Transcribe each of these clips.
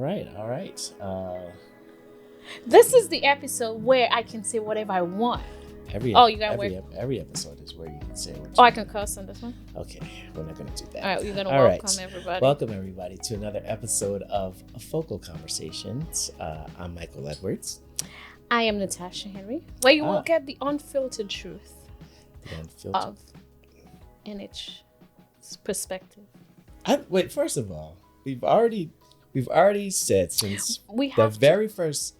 right, all right. This is the episode where I can say whatever I want. Every episode is where you can say what you I can cuss on this one. Okay, we're not going to do that. All right, you're going to welcome everybody. Welcome everybody to another episode of Focal Conversations. I'm Michael Edwards. I am Natasha Henry, where you will get the unfiltered truth of NH perspective. Wait, first of all, we've already said since the very first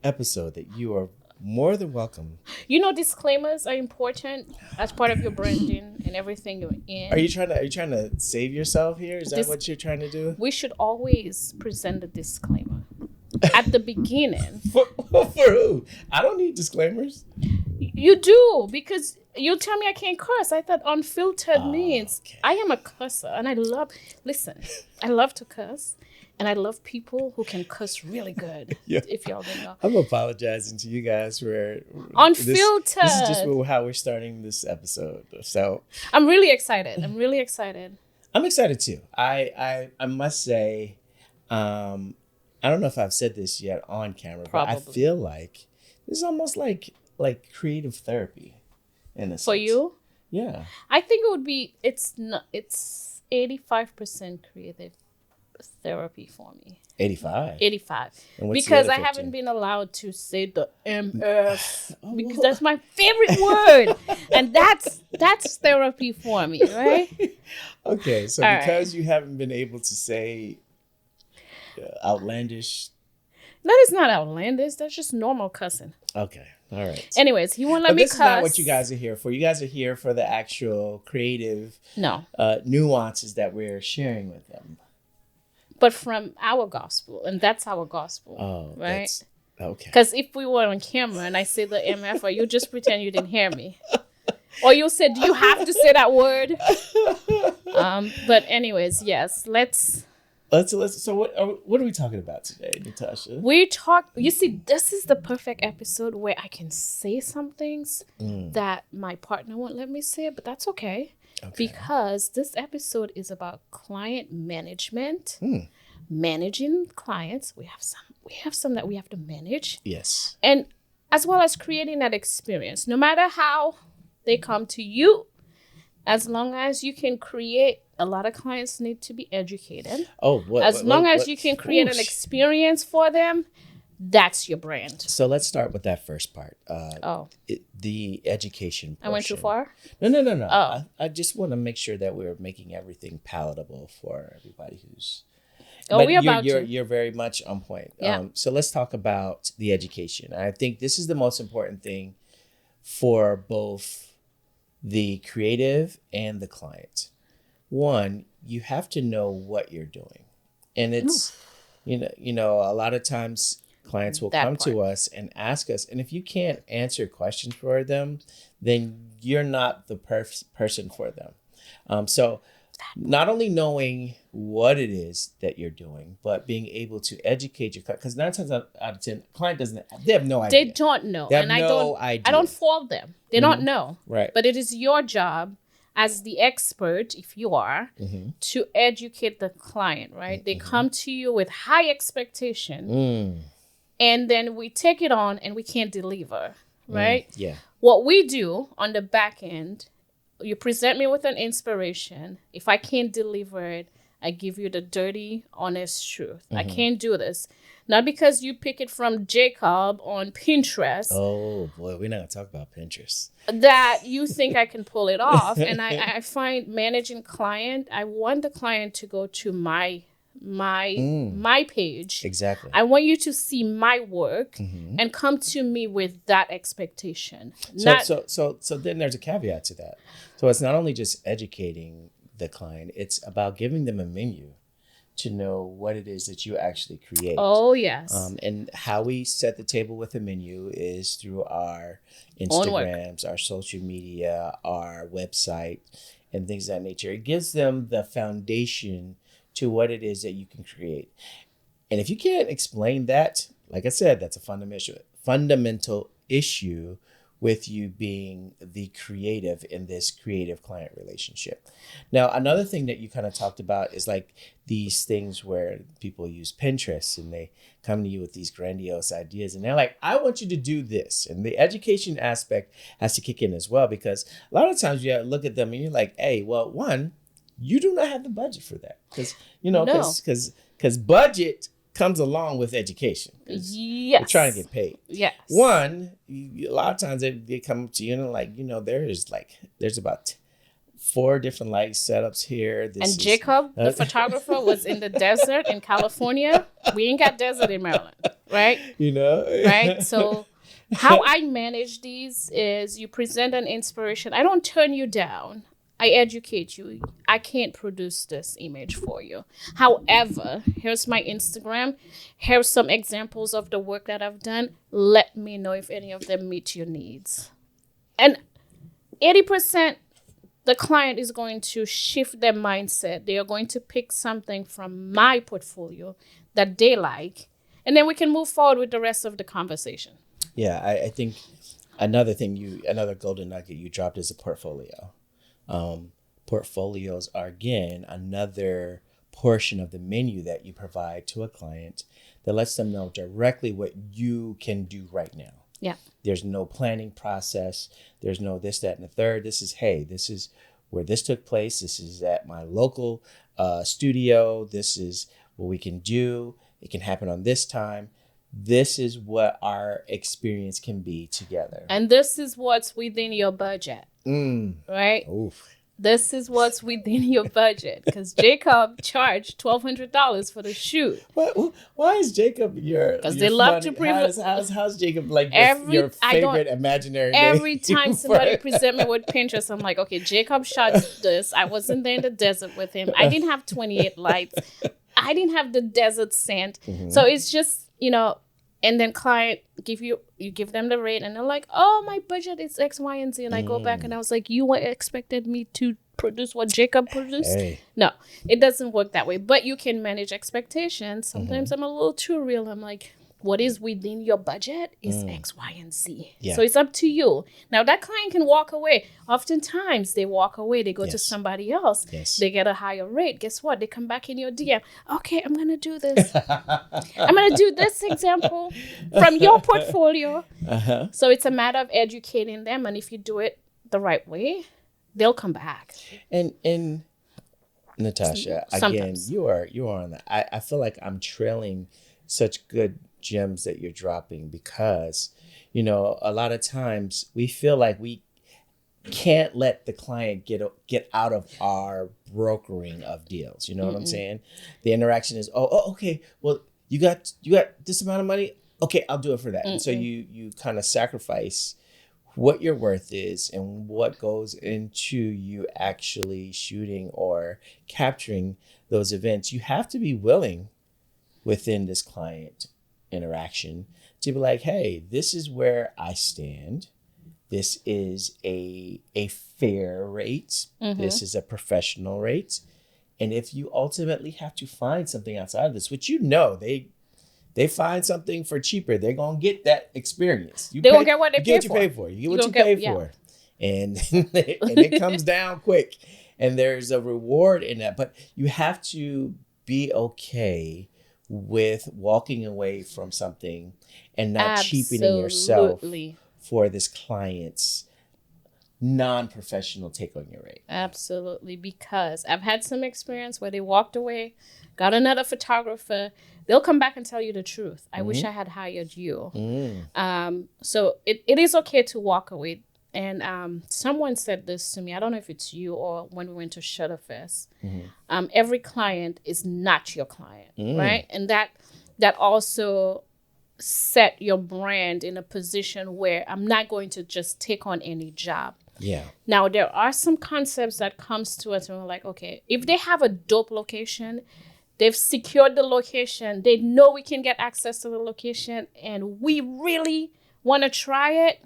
episode that you are more than welcome. You know, disclaimers are important as part of your branding and everything you're in. Are you trying to save yourself here? Is that what you're trying to do? We should always present a disclaimer at the beginning. For who? I don't need disclaimers. You do, because you tell me I can't curse. I thought unfiltered means I am a curser, and I love to curse. And I love people who can cuss really good. Yeah. If y'all don't know. I'm apologizing to you guys for unfiltered. This is just how we're starting this episode. So I'm really excited. I'm excited too. I must say, I don't know if I've said this yet on camera, Probably. But I feel like this is almost like creative therapy in a sense. For you? Yeah. I think it would be. It's 85% creative therapy for me. 85 because I haven't been allowed to say the MS because that's my favorite word, and that's therapy for me, right? Okay, so all because you haven't been able to say outlandish. That is not outlandish, that's just normal cussing. Okay, all right. Anyways, he won't let me cuss. This is not what you guys are here for. You guys are here for the actual creative nuances that we're sharing with them. But from our gospel, and that's our gospel, right? Okay. Because if we were on camera and I say the MF, or you just pretend you didn't hear me, or you said, "Do you have to say that word?" But anyways, yes, let's. So what are we talking about today, Natasha? You see, this is the perfect episode where I can say some things that my partner won't let me say, but that's okay. Because this episode is about client management, managing clients. We have some that we have to manage. Yes. And as well as creating that experience, no matter how they come to you, as long as you can create, a lot of clients need to be educated. As long as you can create an experience for them, that's your brand. So let's start with that first part. The education portion. I went too far? No. I just want to make sure that we're making everything palatable for everybody who's... You're very much on point. Yeah. So let's talk about the education. I think this is the most important thing for both the creative and the client. One, you have to know what you're doing. And it's, you know, a lot of times... clients will come to us and ask us, and if you can't answer questions for them, then you're not the person for them. So not only knowing what it is that you're doing, but being able to educate your client, because 9 times out of 10, client they have no idea. They don't know. They have no idea. I don't fault them. They don't know. Right. But it is your job as the expert, if you are, to educate the client, right? They come to you with high expectation. And then we take it on and we can't deliver, right? Yeah. What we do on the back end, you present me with an inspiration. If I can't deliver it, I give you the dirty, honest truth. I can't do this. Not because you pick it from Jacob on Pinterest. Oh, boy, we're not going to talk about Pinterest. That you think I can pull it off. And I find managing client, I want the client to go to my page. Exactly. I want you to see my work and come to me with that expectation. So then there's a caveat to that. So it's not only just educating the client, it's about giving them a menu to know what it is that you actually create. Oh, yes. And how we set the table with a menu is through our Instagrams, our social media, our website, and things of that nature. It gives them the foundation to what it is that you can create. And if you can't explain that, like I said, that's a fundamental issue with you being the creative in this creative client relationship. Now, another thing that you kind of talked about is like these things where people use Pinterest and they come to you with these grandiose ideas and they're like, I want you to do this. And the education aspect has to kick in as well, because a lot of times you look at them and you're like, hey, well, one, you do not have the budget for that. Because, because budget comes along with education. Yes. You're trying to get paid. Yes. One, a lot of times they come up to you and like, there's about 4 different light setups here. Jacob, the photographer, was in the desert in California. We ain't got desert in Maryland, right? Right? So how I manage these is you present an inspiration. I don't turn you down. I educate you. I can't produce this image for you. However, here's my Instagram. Here's some examples of the work that I've done. Let me know if any of them meet your needs. And 80%, the client is going to shift their mindset. They are going to pick something from my portfolio that they like. And then we can move forward with the rest of the conversation. Yeah, I think another golden nugget you dropped is a portfolio. Portfolios are, again, another portion of the menu that you provide to a client that lets them know directly what you can do right now. Yeah. There's no planning process. There's no this, that, and the third. This is where this took place. This is at my local studio. This is what we can do. It can happen on this time. This is what our experience can be together. And this is what's within your budget. Right? Oof. This is what's within your budget. Because Jacob charged $1,200 for the shoot. Why is Jacob your? Because they love to how's Jacob like your favorite imaginary name? Every time somebody present me with Pinterest, I'm like, okay, Jacob shot this. I wasn't there in the desert with him. I didn't have 28 lights. I didn't have the desert sand. Mm-hmm. So it's just, and then client you give them the rate and they're like, oh, my budget is X, Y, and Z. And I go back and I was like, you expected me to produce what Jacob produced? Hey. No, it doesn't work that way. But you can manage expectations. Sometimes I'm a little too real. I'm like, what is within your budget is X, Y, and Z. Yeah. So it's up to you. Now, that client can walk away. Oftentimes, they walk away. They go to somebody else. Yes. They get a higher rate. Guess what? They come back in your DM. Okay, I'm going to do this. I'm going to do this example from your portfolio. Uh-huh. So it's a matter of educating them. And if you do it the right way, they'll come back. And Natasha, sometimes. Again, you are on that. I feel like I'm trailing such good gems that you're dropping because, a lot of times we feel like we can't let the client get out of our brokering of deals. You know what I'm saying? The interaction is, okay, well, you got this amount of money. Okay, I'll do it for that. And so you kind of sacrifice what your worth is and what goes into you actually shooting or capturing those events. You have to be willing within this client interaction to be like, hey, this is where I stand. This is a fair rate. This is a professional rate. And if you ultimately have to find something outside of this, which they find something for cheaper, they're gonna get that experience. They won't get what they pay for. You get what you pay for. And it comes down quick. And there's a reward in that. But you have to be okay with walking away from something and not cheapening yourself for this client's non-professional take on your rate. Absolutely, because I've had some experience where they walked away, got another photographer. They'll come back and tell you the truth. I wish I had hired you. So it is okay to walk away. And someone said this to me. I don't know if it's you or when we went to Shutterfest. Every client is not your client, right? And that also set your brand in a position where I'm not going to just take on any job. Yeah. Now, there are some concepts that comes to us and we're like, okay, if they have a dope location, they've secured the location, they know we can get access to the location, and we really want to try it.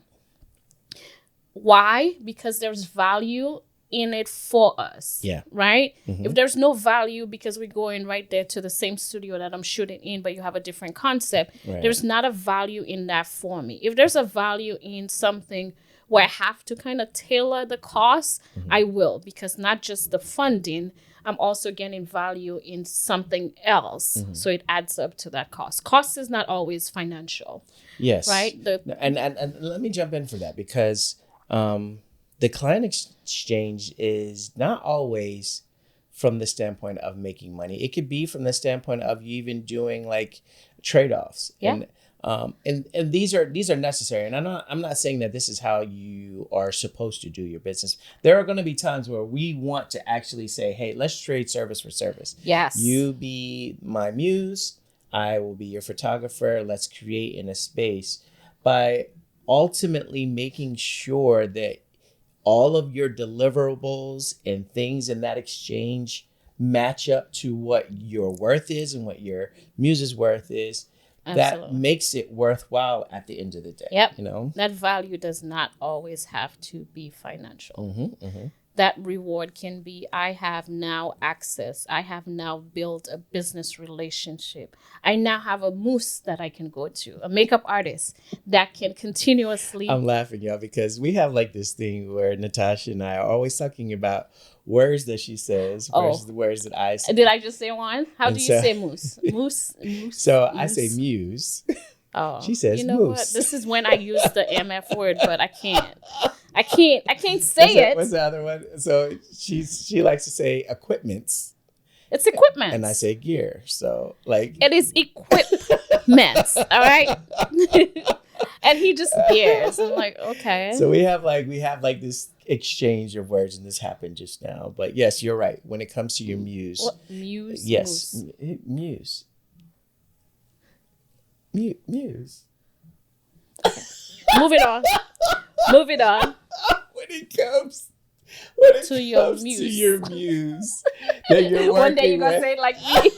Why? Because there's value in it for us. Yeah. Right? If there's no value because we're going right there to the same studio that I'm shooting in, but you have a different concept, there's not a value in that for me. If there's a value in something where I have to kind of tailor the cost, I will, because not just the funding, I'm also getting value in something else. So it adds up to that cost. Cost is not always financial. Yes. Right? And let me jump in for that, because the client exchange is not always from the standpoint of making money. It could be from the standpoint of you even doing like trade-offs. Yeah. And these are necessary. And I'm not saying that this is how you are supposed to do your business. There are going to be times where we want to actually say, hey, let's trade service for service. Yes. You be my muse, I will be your photographer. Let's create in a space by ultimately making sure that all of your deliverables and things in that exchange match up to what your worth is and what your muse's worth is. Absolutely. That makes it worthwhile at the end of the day. Yep. You know, that value does not always have to be financial. Mm-hmm. That reward can be, I have now access. I have now built a business relationship. I now have a mousse that I can go to, a makeup artist that can continuously. I'm laughing, y'all, because we have like this thing where Natasha and I are always talking about words that she says versus the words that I say. Did I just say one? How do you say mousse? Mousse. So I say muse. Oh, she says you know moose. What? This is when I use the MF word, but I can't say it. What's the other one? So she likes to say equipments. It's equipment. And I say gear. So like it is equipment. All right. And he just gears. I'm like, okay. So we have like this exchange of words, and this happened just now. But yes, you're right. When it comes to your muse. What? Muse? Yes. Muse. Muse. Okay. Moving on. When it comes to your muse that you're working one day you're gonna say it like me.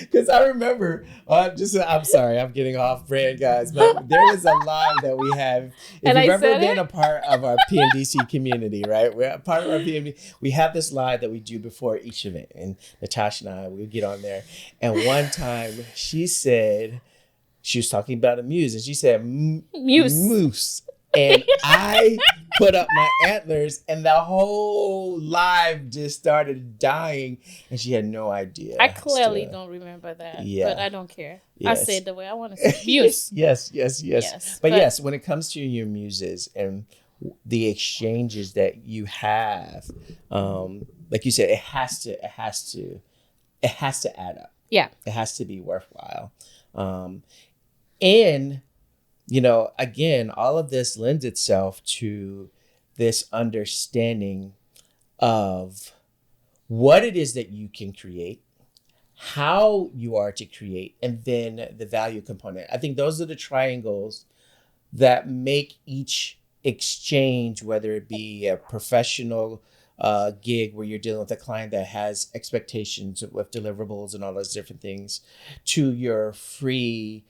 Because I remember, I'm sorry, I'm getting off brand, guys, but there was a line that we have. If you've ever been a part of our PMDC community, right? We're a part of our PMDC. We have this line that we do before each event, and Natasha and I, we'll get on there. And one time she said, she was talking about a muse, and she said, moose. And I put up my antlers, and the whole live just started dying, and she had no idea. I clearly don't remember that, but I don't care. Yes. I say it the way I want to say. Muse. Yes. But yes, when it comes to your muses and the exchanges that you have, like you said, it has to add up. Yeah, it has to be worthwhile, and. You know, again, all of this lends itself to this understanding of what it is that you can create, how you are to create, and then the value component. I think those are the triangles that make each exchange, whether it be a professional gig where you're dealing with a client that has expectations with deliverables and all those different things, to your free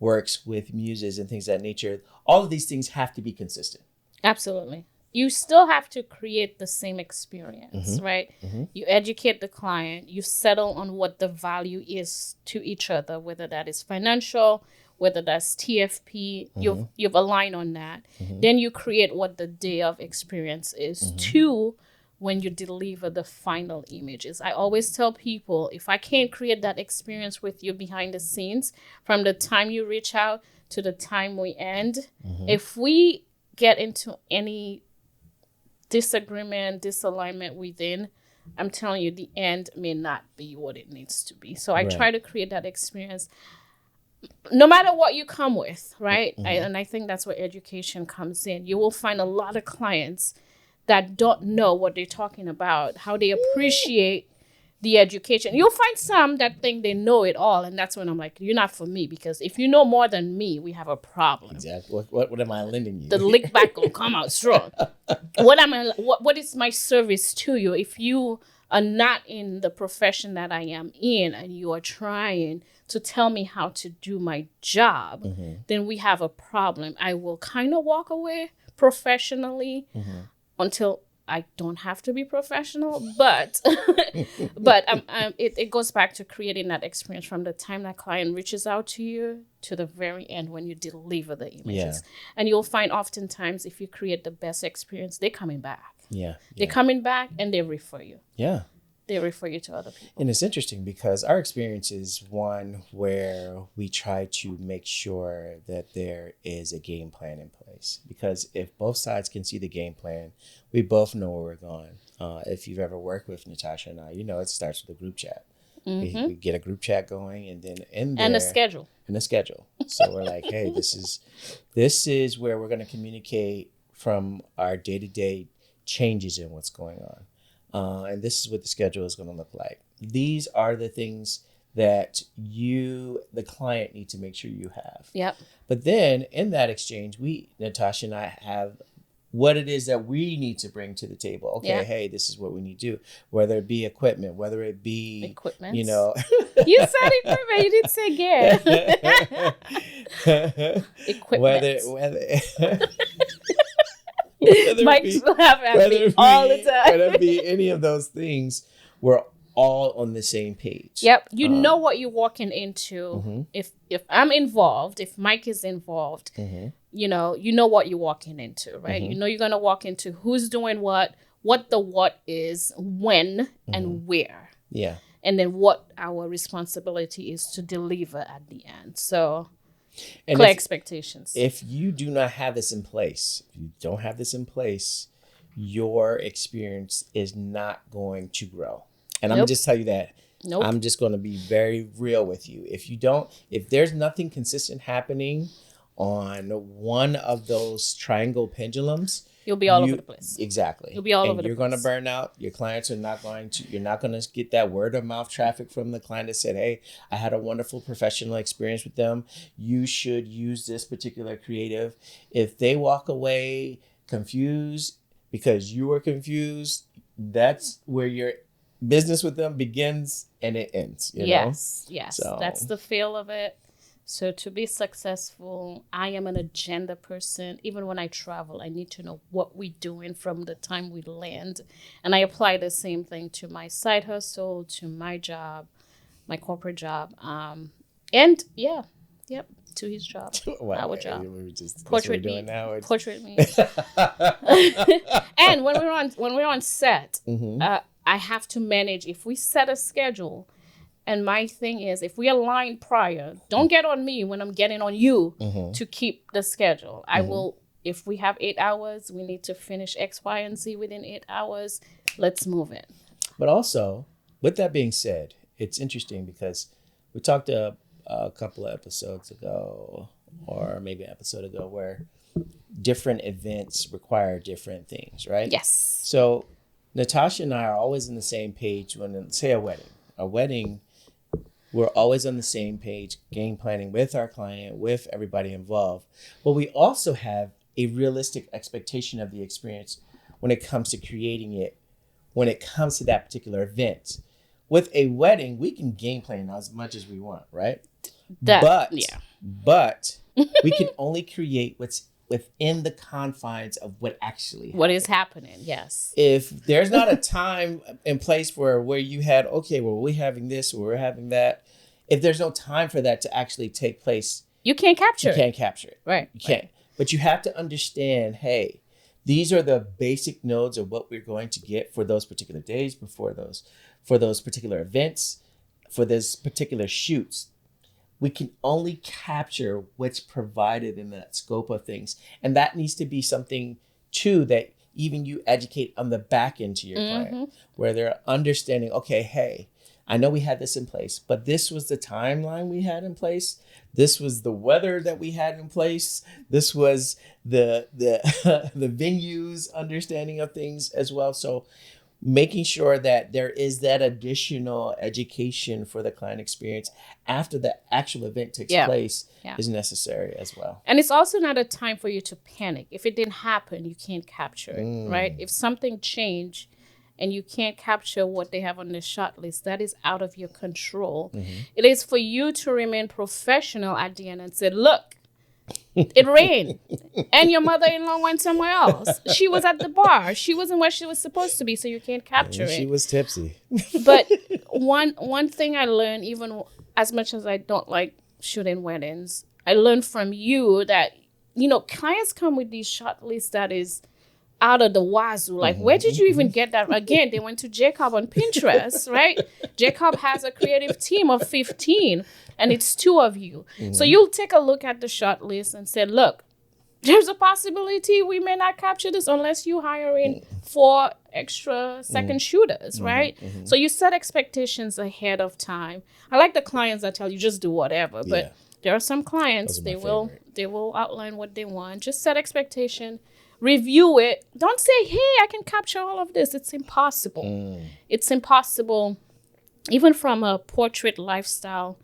works with muses and things of that nature. All of these things have to be consistent. Absolutely. You still have to create the same experience, right? Mm-hmm. You educate the client, you settle on what the value is to each other, whether that is financial, whether that's TFP, you've aligned on that. Mm-hmm. Then you create what the day of experience is to when you deliver the final images. I always tell people, if I can't create that experience with you behind the scenes, from the time you reach out to the time we end, if we get into any disagreement, disalignment within, I'm telling you, the end may not be what it needs to be. So I try to create that experience no matter what you come with, right? And I think that's where education comes in. You will find a lot of clients that don't know what they're talking about, how they appreciate the education. You'll find some that think they know it all, and that's when I'm like, you're not for me, because if you know more than me, we have a problem. Exactly. What am I lending you? The lick back will come out strong. What is my service to you? If you are not in the profession that I am in, and you are trying to tell me how to do my job, then we have a problem. I will kind of walk away professionally until I don't have to be professional, but it goes back to creating that experience from the time that client reaches out to you to the very end when you deliver the images. And you'll find oftentimes if you create the best experience, they're coming back. They're coming back and they refer you. They refer you to other people. And it's interesting because our experience is one where we try to make sure that there is a game plan in place. Because if both sides can see the game plan, we both know where we're going. If you've ever worked with Natasha and I, you know it starts with a group chat. We get a group chat going, and then in there, and a schedule. So we're like, hey, this is where we're going to communicate from our day-to-day changes in what's going on. And this is what the schedule is going to look like. These are the things that you, the client, need to make sure you have. But then in that exchange, Natasha and I have what it is that we need to bring to the table. Okay, hey, this is what we need to do. Whether it be equipment, whether it be equipment, you know. You said equipment. You didn't say gear. Equipment. Whether Mike's laugh at me all the time. Whether it be any of those things, we're all on the same page. You know what you're walking into. If I'm involved, if Mike is involved, you know what you're walking into, right? You know you're gonna walk into who's doing what the what is, when, and where. And then what our responsibility is to deliver at the end. So and clear expectations. If you do not have this in place, if you don't have this in place, your experience is not going to grow. And I'm going to just tell you that. I'm just going to be very real with you. If there's nothing consistent happening on one of those triangle pendulums, you'll be all over the place. Exactly. You'll be all over the place. You're going to burn out. Your clients are not going to, you're not going to get that word of mouth traffic from the client that said, hey, I had a wonderful professional experience with them. You should use this particular creative. If they walk away confused because you were confused, that's where your business with them begins and it ends. Yes. So, that's the feel of it. So to be successful, I am an agenda person. Even when I travel, I need to know what we're doing from the time we land. And I apply the same thing to my side hustle, to my job, my corporate job. And to his job, our job. Portrait me. And when we're on set, I have to manage. If we set a schedule, and my thing is, if we align prior, don't get on me when I'm getting on you to keep the schedule. I will, if we have 8 hours, we need to finish X, Y, and Z within 8 hours. Let's move it. But also, with that being said, it's interesting because we talked a couple of episodes ago, or maybe an episode ago, where different events require different things, right? Yes. So Natasha and I are always on the same page when, say, a wedding, we're always on the same page, game planning with our client, with everybody involved. But we also have a realistic expectation of the experience when it comes to creating it, when it comes to that particular event. With a wedding, we can game plan as much as we want, right? But we can only create what's within the confines of what actually what is happening. Yes. If there's not a time in place where you had, okay, well, we're having this or we're having that. If there's no time for that to actually take place, you can't capture it. Right. You can't. But you have to understand, hey, these are the basic nodes of what we're going to get for those particular days, for those particular events, for those particular shoots. We can only capture what's provided in that scope of things. And that needs to be something, too, that even you educate on the back end to your client, where they're understanding, okay, hey, I know we had this in place, but this was the timeline we had in place. This was the weather that we had in place. This was the the venue's understanding of things as well. So making sure that there is that additional education for the client experience after the actual event takes place is necessary as well. And it's also not a time for you to panic. If it didn't happen, you can't capture it, right? If something changed and you can't capture what they have on the shot list, that is out of your control. It is for you to remain professional at the end and say, look, It rained. And your mother-in-law went somewhere else. She was at the bar. She wasn't where she was supposed to be, so you can't capture She it. was tipsy. But one thing I learned, even as much as I don't like shooting weddings, I learned from you that, clients come with these shot lists that is out of the wazoo. Like, where did you even get that? Again, they went to Jacob on Pinterest, right? Jacob has a creative team of 15, and it's 2 of you. So you'll take a look at the shot list and say, look, there's a possibility we may not capture this unless you hire in 4 extra second shooters, right? So you set expectations ahead of time. I like the clients that tell you just do whatever, but there are some clients, they will outline what they want. Just set expectation, review it. Don't say, hey, I can capture all of this. It's impossible. It's impossible. Even from a portrait lifestyle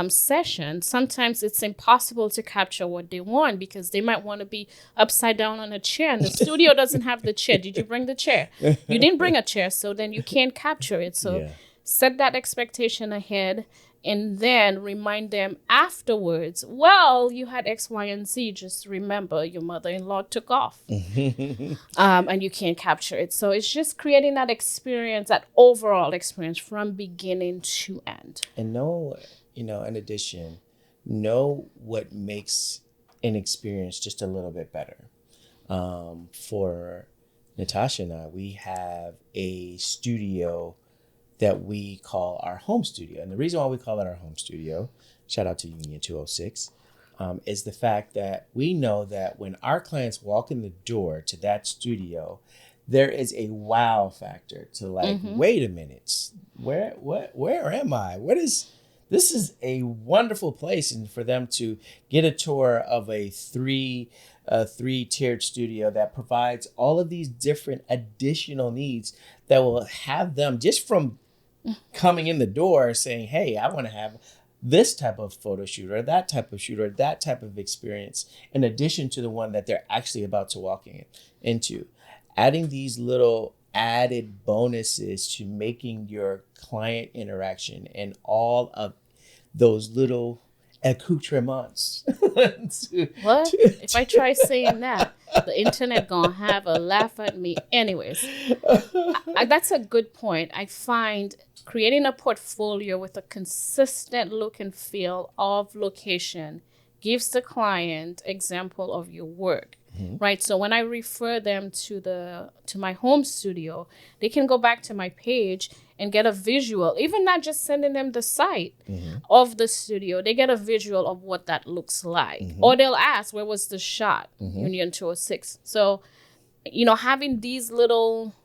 session, sometimes it's impossible to capture what they want because they might want to be upside down on a chair and the studio doesn't have the chair. Did you bring the chair? You didn't bring a chair, so then you can't capture it. So set that expectation ahead and then remind them afterwards, well, you had X, Y, and Z. Just remember your mother-in-law took off and you can't capture it. So it's just creating that experience, that overall experience from beginning to end. And in addition, know what makes an experience just a little bit better. For Natasha and I, we have a studio that we call our home studio. And the reason why we call it our home studio, shout out to Union 206, is the fact that we know that when our clients walk in the door to that studio, there is a wow factor to like, wait a minute, where am I? This is a wonderful place, and for them to get a tour of a three-tiered studio that provides all of these different additional needs that will have them just from coming in the door saying, hey, I want to have this type of photo shoot or that type of shoot or that type of experience in addition to the one that they're actually about to walk into. Adding these little added bonuses to making your client interaction and all of those little accoutrements. If I try saying that, the internet gonna have a laugh at me. Anyways, that's a good point. I find creating a portfolio with a consistent look and feel of location gives the client example of your work. Right. So when I refer them to my home studio, they can go back to my page and get a visual, even not just sending them the site of the studio. They get a visual of what that looks like. Or they'll ask, where was the shot? Union 206. So, having these little,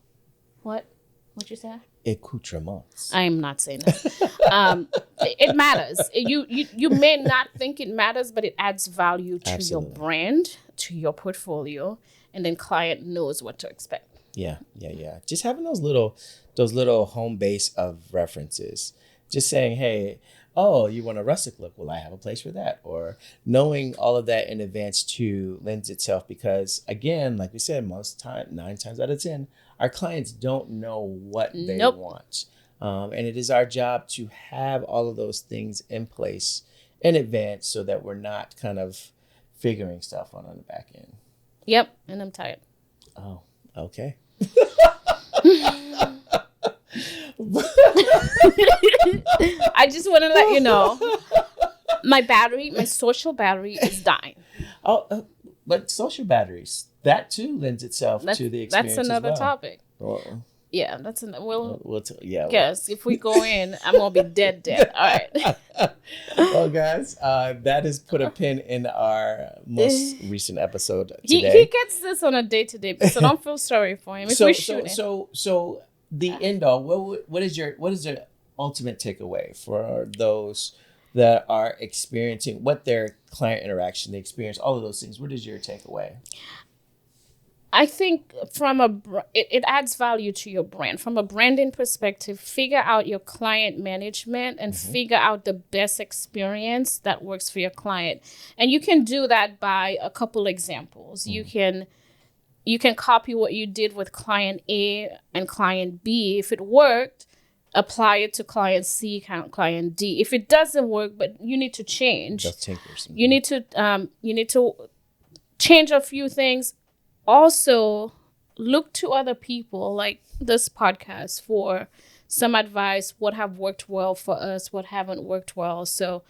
what'd you say? Accoutrements. I am not saying that. It matters. You may not think it matters, but it adds value to your brand, to your portfolio, and then client knows what to expect. Yeah. Just having those little home base of references. Just saying, hey, oh, you want a rustic look? Well, I have a place for that. Or knowing all of that in advance too lends itself because, again, like we said, 9 times out of 10, our clients don't know what they want. And it is our job to have all of those things in place in advance so that we're not kind of figuring stuff on the back end. Yep, and I'm tired. Oh, okay. I just want to let you know, my social battery is dying. But social batteries, that too lends itself to the experience. That's another as well. topic. Well, yeah, that's yeah. Yes, if we go in, I'm gonna be dead. All right. Well, guys, that has put a pin in our most recent episode today. He gets this on a day-to-day, so don't feel sorry for him. So the end all. What is your ultimate takeaway for those that are experiencing what their client interaction, they experience, all of those things? What is your takeaway? I think it adds value to your brand. From a branding perspective, figure out your client management and figure out the best experience that works for your client. And you can do that by a couple examples. You can copy what you did with client A and client B. If it worked, apply it to client C, client D. If it doesn't work, but you need to change, Just tinkers. you need to change a few things. Also, look to other people like this podcast for some advice, what have worked well for us, what haven't worked well. So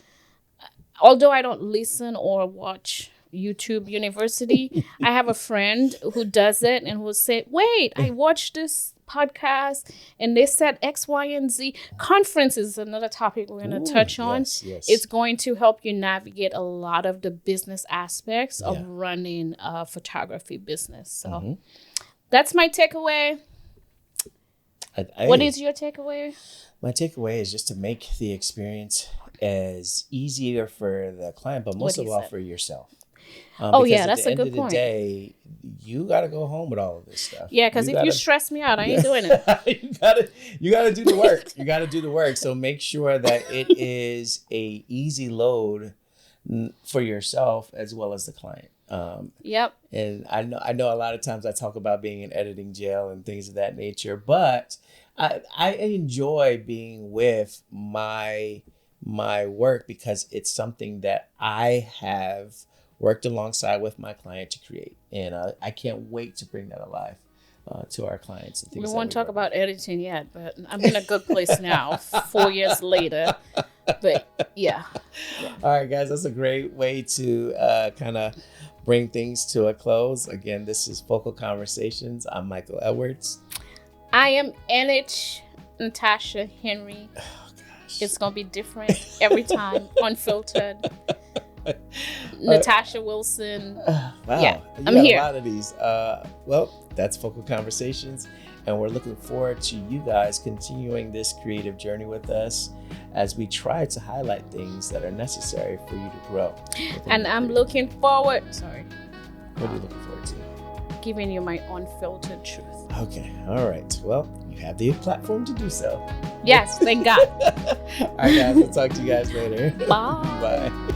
although I don't listen or watch YouTube University, I have a friend who does it and will say, wait, I watched this podcast and they said X, Y, and Z. Conference is another topic we're going to touch on. Yes. It's going to help you navigate a lot of the business aspects of running a photography business. So that's my takeaway. What is your takeaway? My takeaway is just to make the experience as easier for the client, but most of all for yourself. That's a good point. At the end of the day, you got to go home with all of this stuff. Yeah, because if you stress me out, I ain't doing it. you gotta do the work. You got to do the work. So make sure that it is a easy load for yourself as well as the client. Yep. And I know a lot of times I talk about being in editing jail and things of that nature, but I enjoy being with my work because it's something that I have worked alongside with my client to create. And I can't wait to bring that alive to our clients. And things we won't talk about editing yet, but I'm in a good place now, 4 years later. But yeah. All right, guys, that's a great way to kind of bring things to a close. Again, this is Focal Conversations. I'm Michael Edwards. I am NH Natasha Henry. Oh, gosh. It's going to be different every time, unfiltered. Natasha Wilson. Wow. Yeah, I'm here. A lot of these. Well, that's Focal Conversations. And we're looking forward to you guys continuing this creative journey with us as we try to highlight things that are necessary for you to grow. And I'm looking forward. Sorry. What are you looking forward to? Giving you my unfiltered truth. Okay. All right. Well, you have the platform to do so. Yes. Thank God. All right, guys. We'll talk to you guys later. Bye. Bye.